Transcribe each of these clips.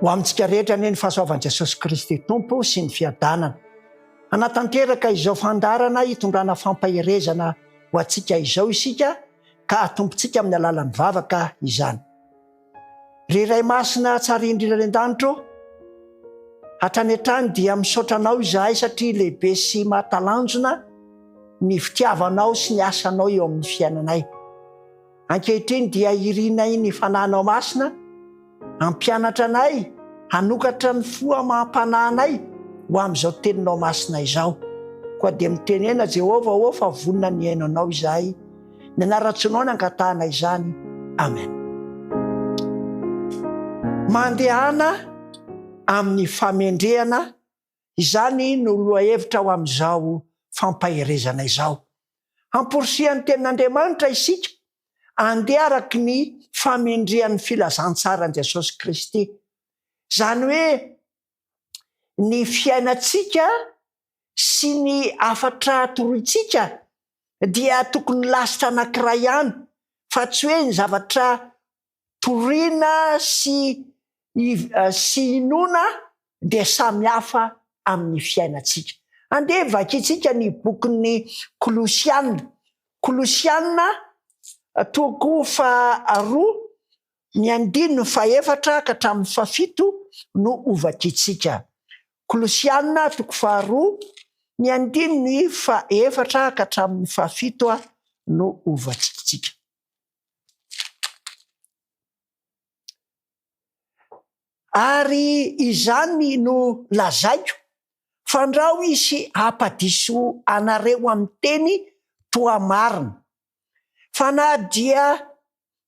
ho amintsika rehetra anie ny fahasoavan'i Jesosy Kristy Tompo sy ny fiadanana. Anatanteraka izao fandarana hitondrana fampaherezana ho antsika izao isika ka atompontsika amin'ny alalan'ny vavaka izany. Ry Ray Masina tsara indrindra an-danitro, hatrany hatrany dia misaotranao izahay satria lehibe sy mahatalanjona ny fitiavanao sy ny asanao eo amin'ny fiainanay. Ankehitriny dia irinay ny fananao masina, ampianatra anay, hanokatra ny foa maham-panahinay ho amin'izao teninao masina izao. Koa dia mitenena Jehova ho fa vonona ny ainanao izahay. Ny anaratsinao ny angatahana izany. Amen. Mandehana amin'ny famendrehana, izany no lohahevitra ho amin'izao fampaherezana izao. Hampirisihan'ny tenin'Andriamanitra isika andeha araky ny famendrehan'ny filazantsaran'i Jesosy Kristy. Zany hoe ny fiainantsika sy ny afatra toroitsika dia tokony lasitra anankiray ihany, fa tsy hoe ny zavatra toriana sy inona dia samy hafa amin'ny fiainantsika. Andeha vakitsika ny bokin'ny Kolosianina toko faharoa ny 1:4 ka hatramin'ny 7 no hovakitsika. Kolosianina toko faharoa ny 1:4 ka hatramin'ny 7 no hovakitsika. Ary izany no lazaiko, fandrao isy hapadiso anareo amin'ny teny toa marina. Fa na dia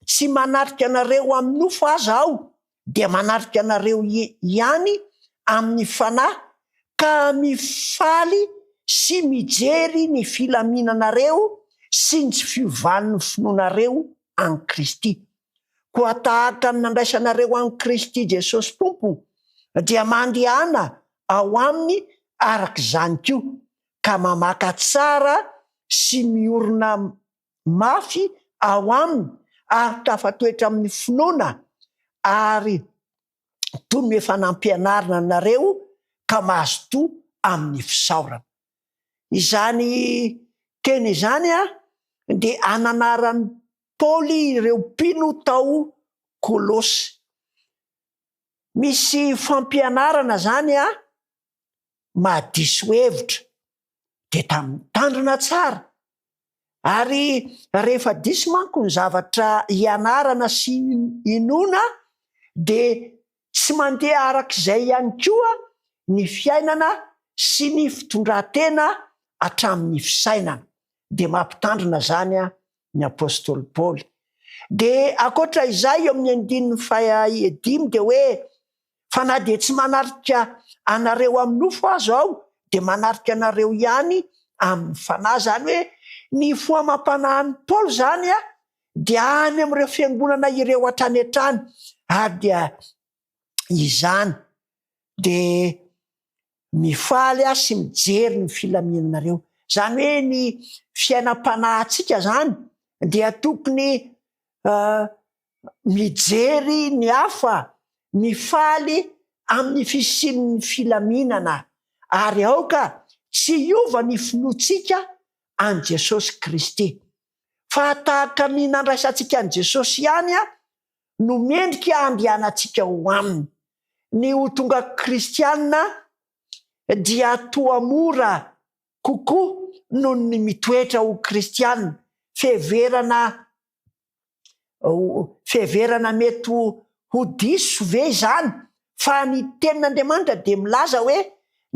tsy manatrika anareo amin'ny nofo aza aho, dia manatrika anareo ihany amin'ny fanahy, ka mifaly sy mijery ny filaminanareo sy ny tsy fiovan'ny finoanareo any Kristy. Koa tahaka ny nandraisanareo any Kristy Jesosy Tompo, dia mandehana ao aminy arak'izany koa, ka mamaka tsara sy miorina mafy ao aminy ary tafatoetra amin'ny finoana, ary toy efa nampianarina nareo ka mahazo toa amin'ny fisaorana. Izany teny izany dia ananaran'ny Paoly ireo mpino tao Kolosy. Misy fampianarana zany mahadiso hevitra dia tandrina tsara. Ary rehefa diso manko ny zavatra hianarana sy inona, dia tsy mandeha arak'izay ihany koa ny fiainana sy ny fitondran-tena hatramin'ny fisainana. Dia mampitandrina zany ny apôstôly Paoly. Dia ankoatra izay eo amin'ny 5:5 dia hoe, fa na dia tsy manatrika anareo amin'ny nofo azo aho, dia manatrika anareo ihany amin'ny fanahy. Zany hoe ny foamam-panahin'ny Paoly zany dia any amin'ireo fiangonana ireo hatrany hatrany, ary dia izany dia mifaly sy mijery ny filaminanareo. Zany hoe ny fiainam-panahintsika zany dia tokony mijery ny hafa, mifaly amin'ny fisian'ny filaminana, ary aoka tsy hiova ny finoantsika an Jesosy Kristy. Fa tahaka ny nandraisantsika an Jesosy ihany no mendrika andehanantsika ho aminy. Ny ho tonga kristianina dia toa mora kokoa noho ny mitoetra ho kristianina. Fiheverana mety ho diso ve izany? Fa ny tenin'Andriamanitra dia milaza hoe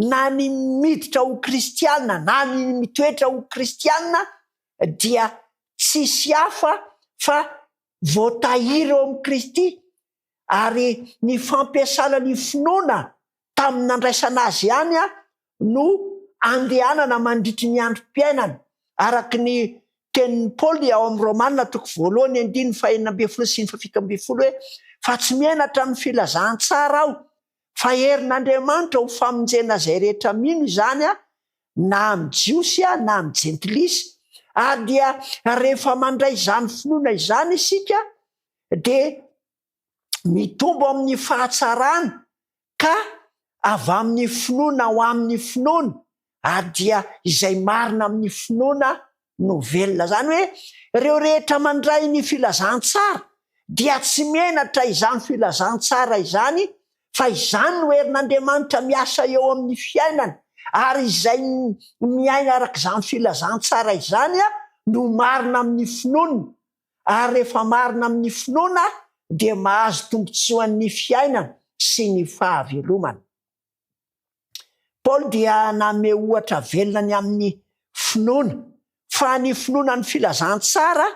na ny miditra ho kristianina na ny mitoetra ho kristianina dia tsisy hafa fa voatahiry eo amin'ny Kristy. Ary ny fampiasana ny finoana tamin'ny nandraisana azy ihany no andehanana mandritry ny androm-piainana, araky ny tenin'ny Paoly ao amin'ny Romanina toko 1:4 sy 12 hoe, fa tsy mianatra amin'ny filazantsara aho, fa herin'Andriamanitra ho famonjena zay rehetra mino izany na amin'ny jiosy na amin'ny jentilisy. Ary dia rehefa mandray izany finoana izany isika dia mitombo amin'ny fahatsarana ka avy amin'ny finoana ho amin'ny finoana ary dia izay marina amin'ny finoana no velona. Zany hoe ireo rehetra mandray ny filazantsara dia tsy menatra izany filazantsara izany, fa izany no herin'Andriamanitra miasa eo amin'ny fiainana, ary izay miaina arak'izany filazantsara izany no marina amin'ny finoana, ary rehefa marina amin'ny finoana dia mahazo tombotsoan'ny fiainana sy ny fahavelomana. Paoly dia name ohatra velona ny amin'ny finoana, fa ny finoana ny filazantsara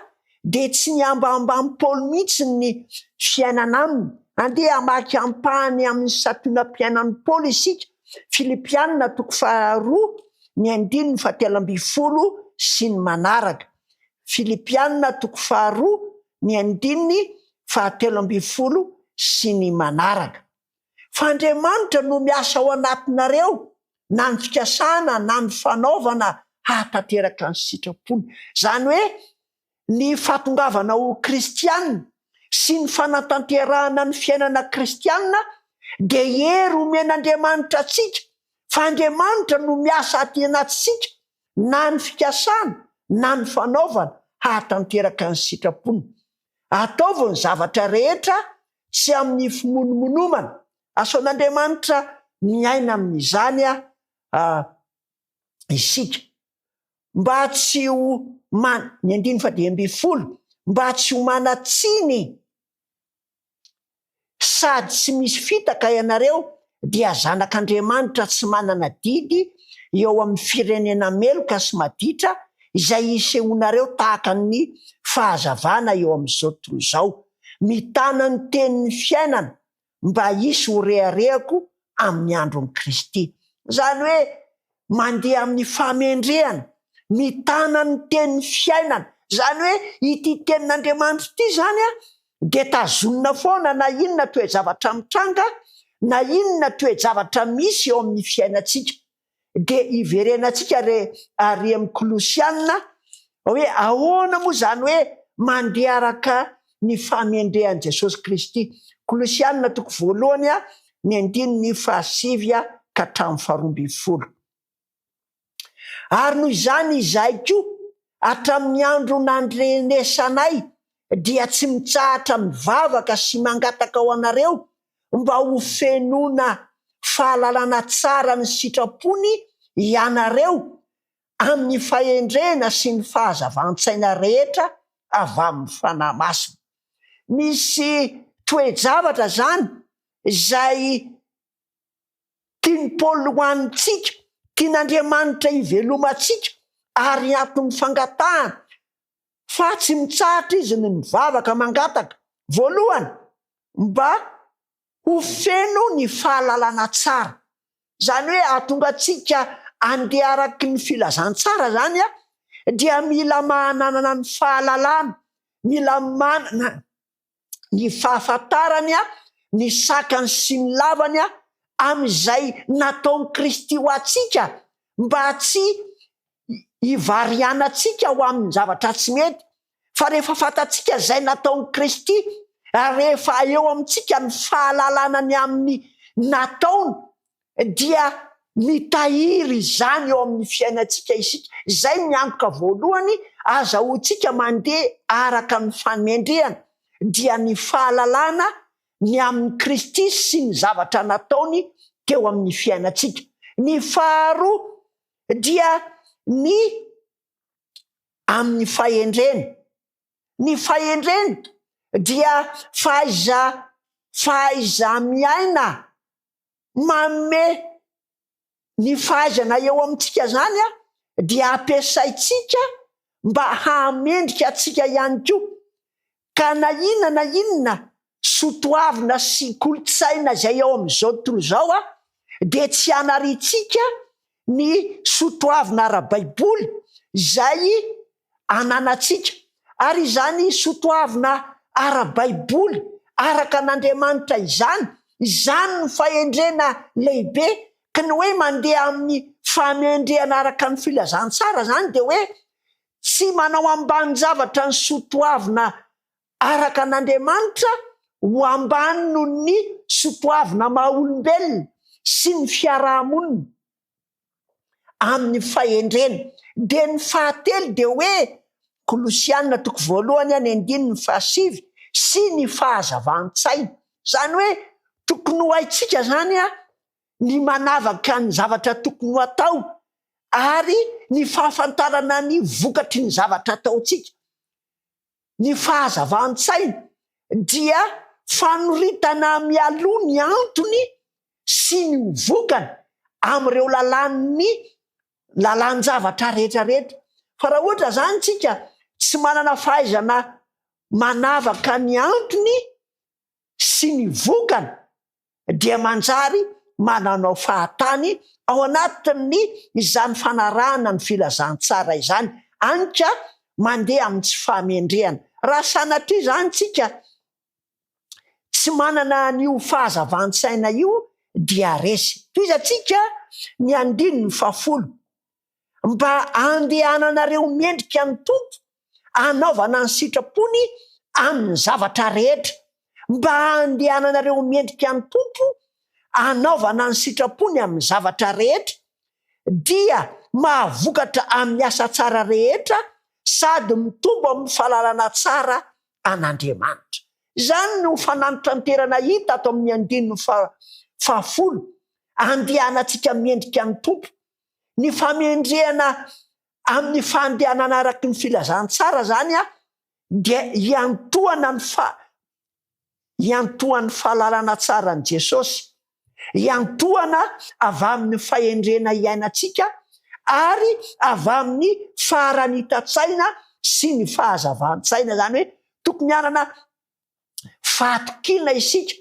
dia tsy ny ambambany Paoly mihitsy ny fiainana aminy. Andeha hamaky ampahany amin'ny satonam-piainan'ny Paoly isika. Filipianina 2:1-7 sy ny manaraka. Filipianina 2:1-7 sy ny manaraka. Fa Andriamanitra no miasa ao anatinareo, na ny fikasana na ny fanaovana hahatanteraka ny sitrapony. Zany hoe ny fatongavana ho kristianina sy ny fanatanterahana ny fiainana kristianina dia hery omen'Andriamanitra atsika, fa Andriamanitra no miasa aty anatsika, na ny fikasana na ny fanaovana hahatanteraka ny sitrapony. Ataovy ny zavatra rehetra tsy amin'ny fimonomonomana. Asaon'Andriamanitra miaina amin'izany isika, mba tsy ho ny 9:20, mba tsy ho manatsiny sady tsy misy fitaka ianareo dia zanak'Andriamanitra tsy manana didy eo amin'ny firenena meloka sy maditra izay isehonareo tahaka ny fahazavana eo amin'izao tontolo izao, mitana ny tenin'ny fiainana mba hisy ho reharehako amin'ny andron'i Kristy. Zany hoe mandeha amin'ny famendrehana, mitana ny tenin'ny fiainana. Zany hoe ity tenin'Andriamanitra ity zany dia tazonina foana na inona toe-javatra mitranga, na inona toe-javatra misy eo amin'ny fiainantsika. Dia iverenantsika ary amin'ny Kolosianina hoe ahoana moa zany hoe mandeha araka ny famendrehan'i Jesosy Kristy. Kolosianina 1:7-12. Ary noho izany izahay koa hatramin'ny andro nandrenesanay dia tsy mitsahatra mivavaka sy mangataka ao anareo mba ho fenoana fahalalana tsara ny sitrapony ianareo amin'ny fahendrena sy ny fahazavan-tsaina rehetra avy amin'ny fanahy masina. Misy toe-javatra zany izay tiany Paoly ho antsika, tian'Andriamanitra hivelomantsika ary aton'ny fangatahana, fa tsy mitsahatra izy ny mivavaka mangataka. Voalohany, mba ho feno ny fahalalana tsara. Zany hoe ahatonga atsika andeha araky ny filazantsara zany dia mila mananana ny fahalalana, mila manana ny fahafantarany, ny sakany sy ny lavany amin'izay nataon'i Kristy ho atsika, mba tsy hivarianatsika ho amin'ny zavatra tsy mety. Fa rehefa fantatsika izay nataon'i Kristy, rehefa eo amintsika ny fahalalana ny amin'ny nataony, dia mitahiry izany eo amin'ny fiainantsika isika. Izay miantoka voalohany azahoantsika mandeha araka ny famendrehana, dia ny fahalalana ny amin'ny Kristy sy ny zavatra nataony teo amin'ny fiainantsika. Ny faharoa dia ny amin'ny fahendrena. Ny fahendrena dia fahaiza miaina manome ny fahaizana eo amintsika zany dia ampiasaitsika mba hamendrika atsika ihany koa. Ka na inona sotoavina sy kolotsaina izay eo amin'izao tontolo izao dia tsy hanaritsika ny sotoavina ara-baiboly izay ananatsika. Ary izany sotoavina ara-baiboly araka n'Andriamanitra izany ny fahendrena lehibe. Ka ny hoe mandeha amin'ny famendrehana araka ny filazantsara zany dia hoe tsy manao ambany zavatra ny sotoavina araka n'Andriamanitra ho ambany noho ny sotoavina maha-olombelona sy ny fiarahamonina amin'ny fahendrena. De ny fahatelo de hoe Kolosianina 1:5 sy ny fahazavan-tsaina. Zany hoe tokony ho haitsika zany ny manavaka ny zavatra tokony ho atao ary ny fahafantarana ny vokatry ny zavatra ataotsika. Ny fahazavan-tsaina dia fanoritana mialoha ny antony sy ny vokany am'ireo lalan-javatra rehetrarehetra. Fa raha ohatra zany tsika tsy manana fahaizana manavaka ny antony sy ny vokany dia manjary mananao fahatany ao anatin'ny izany fanarahana ny filazantsara izany, anka mandeha amin'ny tsy fahamendrehana. Raha sanatria zany tsika tsy manana n'io fahazavan-tsaina io dia resy. Toy izatsika ny 10 mba andehananareo mendrika ny tompo, anaovana ny sitrapony amin'ny zavatra rehetra. Mba andehananareo mendrika ny tompo, anaovana ny sitrapony amin'ny zavatra rehetra dia mahavokatra amin'ny asa tsara rehetra sady mitombo amin'ny fahalalana tsara an'Andriamanitra. Zany no fananotanterana hita ato amin'ny 10 andehanantsika mendrika ny tompo. Ny famendrehana amin'ny fandehanana araky ny filazantsara zany dia iantohana iantohan'ny fahalalana tsara ny Jesosy, iantohana avy amin'ny fahendrena iainantsika ary avy amin'ny faharanita-tsaina sy ny fahazavan-tsaina. Zany hoe tokony hanana fahatokina isika.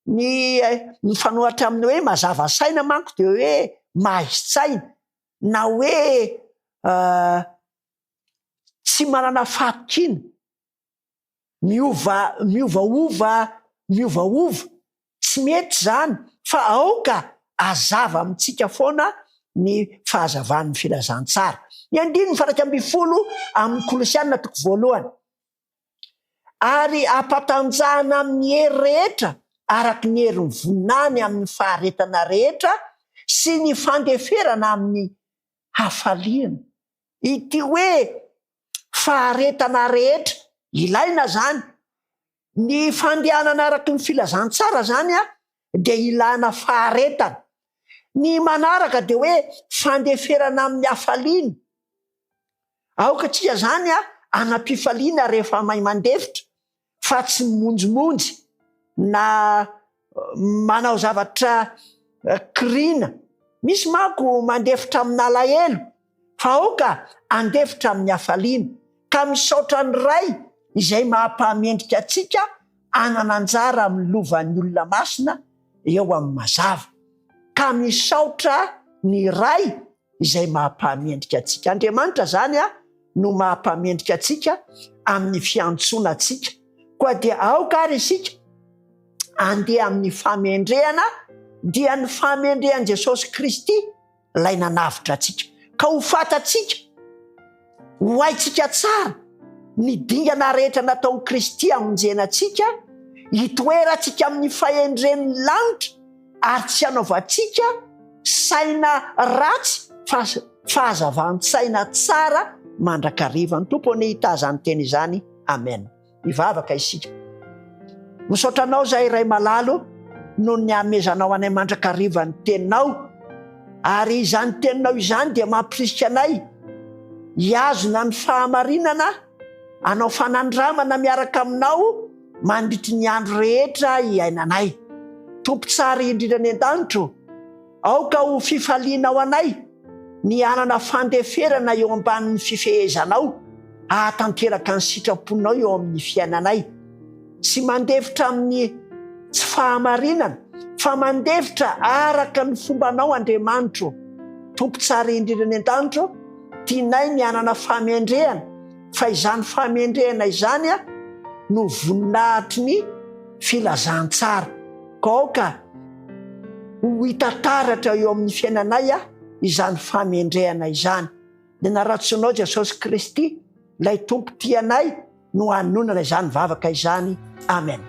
Ny fanohatra amin'ny hoe mazava saina manko de hoe mahitsaina, na hoe tsy manana fahatokina, miovaova tsy mety zany, fa aoka azava amintsika foana ny fahazavan'ny filazantsara. Ny 10 amin'ny Kolosianina 1 ary ampatanjahana amin'ny hery rehetra araky ny herin'ny voninany amin'ny faharetana rehetra sy ny fandeferana amin'ny hafaliana. Ity hoe faharetana rehetra ilaina zany. Ny fandehanana araky ny filazantsara zany de ilana faharetana. Ny manaraka de hoe fandeferana amin'ny hafaliana. Aoka tsika zany anampifaliana rehefa mahay mandefitra, fa tsy monjomonjy na manao zavatra kriana. Misy manko mandefitra amin'ny alahelo, fa aoka andefitra amin'ny hafaliana. Ka misaotra ny ray izay mahampahamendrika atsika anananjara amin'ny lovan'ny olona masina eo amin'ny mazava. Ka misaotra ny ray izay mahampahamendrika atsika. Andriamanitra zany no mahampahamendrika atsika amin'ny fiantsoana atsika. Koa dia aoka ary isika andeha amin'ny fahamendrehana dia ny fahamendrehan'i Jesosy Kristy lay nanavitra atsika. Ka ho fatatsika, ho haitsika tsara ny dingana rehetra nataon'i Kristy hamonjena atsika, hitoeratsika amin'ny fahendren'ny lanitra ary tsy hanaovantsika saina ratsy fa fahazavan-tsaina tsara mandrakariva. Ny Tompo ny hitazany teny izany. Amen. Ivavaka isika. Misaotranao zahay ray malalo no ny amezanao anay mandrakariva ny teninao, ary izany teninao izany dia mampirisika anay hiazona ny fahamarinana, anao fanandramana miaraka aminao mandritry ny andro rehetra iainanay. Tompo tsara indrindra ny an-danitro, aoka ho fifalianao anay ny anana fandeferana eo ambanin'ny fifehezanao, ahatanteraka ny sitraponao eo amin'ny fiainanay. Tsy mandefitra amin'ny tsy fahamarinana, fa mandefitra araka ny fombanao Andriamanitro. Tompo tsara indrindra ny an-danitro, tianay ny anana fahamendrehana, fa izany fahamendrehana izany no voninahitry ny filazantsara. Kaoka ho hitataratra eo amin'ny fiainanay izany fahamendrehana izany. Dia naratsoanao Jesosy Kristy, lay Tompo tianay no hanonana izany vavaka izany. Amen.